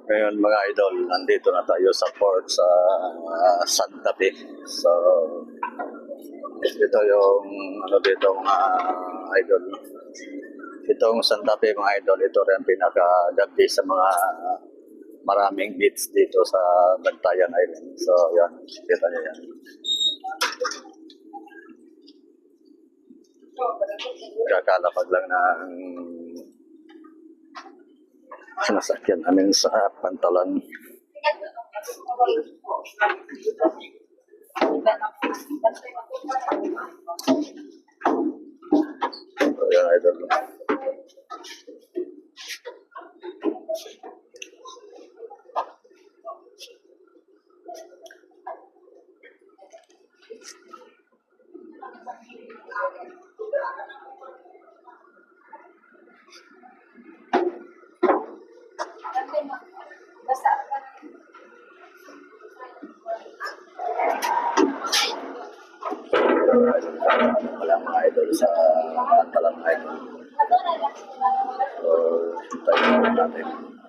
Ngayon mga idol, nandito na tayo sa port sa Santa Fe. So, ito yung ano dito mga idol. Itong Santa Fe mga idol, ito rin pinaka-gabi sa mga maraming beach dito sa Bantayan Island. So, yan. Kita niyo yan. Kakalapag lang ng sinasakyan namin sa Pantalan. So, yan idol. Wala mga idol sa Pantalan Island. So, tayo natin.